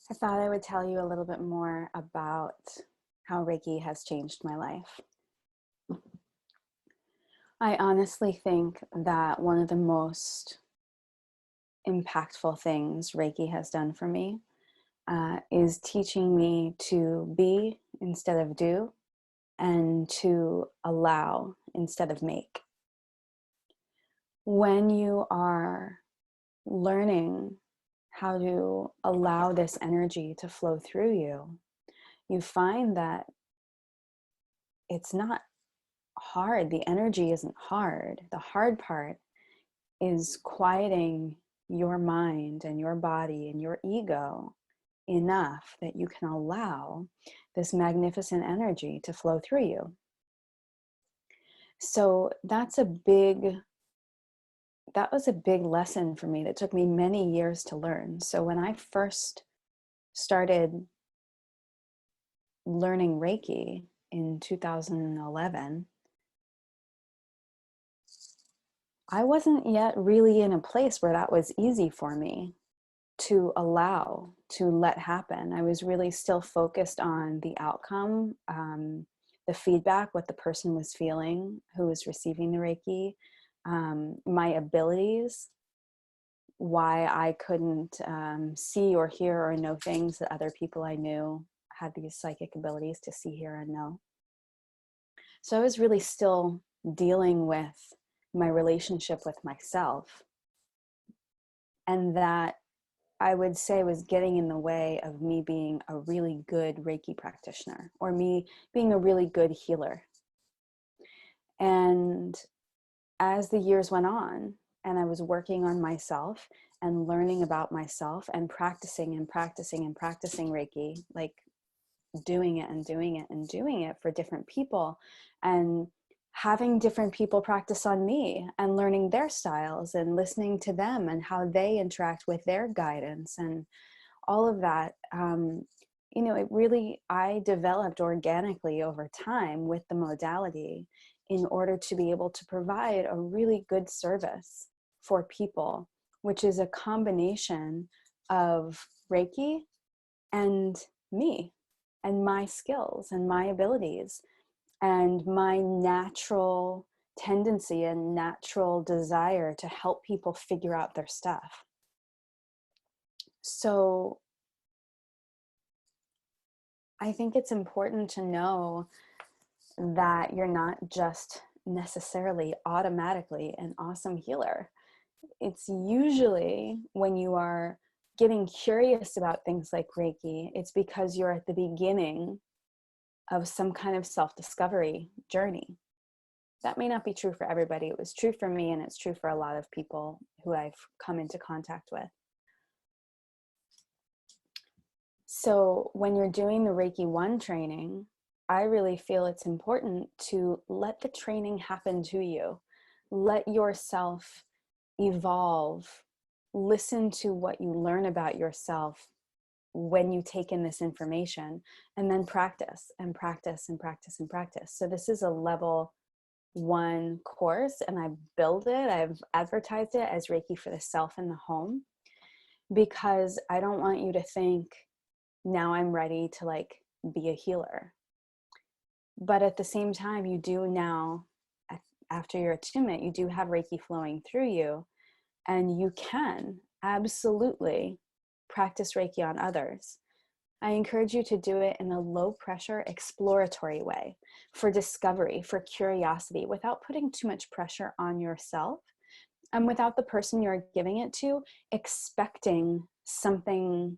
I thought I would tell you a little bit more about how Reiki has changed my life. I honestly think that one of the most impactful things Reiki has done for me is teaching me to be instead of do, and to allow instead of make. When you are learning how to allow this energy to flow through you, you find that it's not hard. The energy isn't hard. The hard part is quieting your mind and your body and your ego enough that you can allow this magnificent energy to flow through you. So that was a big lesson for me that took me many years to learn. So when I first started learning Reiki in 2011, I wasn't yet really in a place where that was easy for me to allow, to let happen. I was really still focused on the outcome, the feedback, what the person was feeling who was receiving the Reiki, my abilities, why I couldn't see or hear or know things that other people I knew had these psychic abilities to see, hear, and know. So I was really still dealing with my relationship with myself, and that I would say was getting in the way of me being a really good Reiki practitioner, or me being a really good healer. And as the years went on and I was working on myself and learning about myself and practicing and practicing and practicing Reiki, like doing it and doing it and doing it for different people, and having different people practice on me and learning their styles and listening to them and how they interact with their guidance and all of that, it really, I developed organically over time with the modality in order to be able to provide a really good service for people, which is a combination of Reiki and me and my skills and my abilities and my natural tendency and natural desire to help people figure out their stuff. So I think it's important to know that you're not just necessarily automatically an awesome healer. It's usually when you are getting curious about things like Reiki, it's because you're at the beginning of some kind of self-discovery journey. That may not be true for everybody. It was true for me, and it's true for a lot of people who I've come into contact with. So when you're doing the Reiki 1 training, I really feel it's important to let the training happen to you. Let yourself evolve. Listen to what you learn about yourself when you take in this information, and then practice and practice and practice and practice. So this is a level 1 course, and I've advertised it as Reiki for the self in the home, because I don't want you to think, now I'm ready to be a healer. But at the same time, you do now, after your attunement, you do have Reiki flowing through you, and you can absolutely practice Reiki on others. I encourage you to do it in a low pressure, exploratory way, for discovery, for curiosity, without putting too much pressure on yourself, and without the person you're giving it to expecting something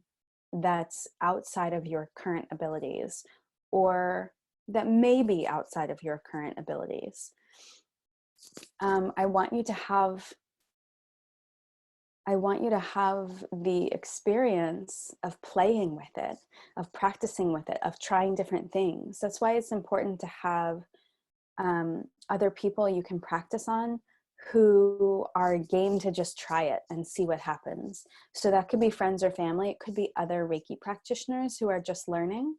that's outside of your current abilities, or that may be outside of your current abilities. I want you to have the experience of playing with it, of practicing with it, of trying different things. That's why it's important to have other people you can practice on who are game to just try it and see what happens. So that could be friends or family. It could be other Reiki practitioners who are just learning.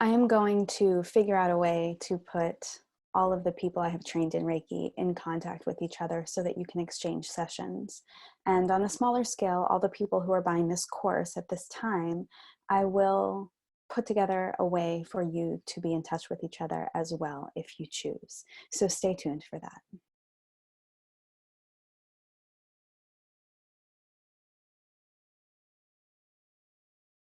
I am going to figure out a way to put all of the people I have trained in Reiki in contact with each other so that you can exchange sessions. And on a smaller scale, all the people who are buying this course at this time, I will put together a way for you to be in touch with each other as well if you choose. So stay tuned for that.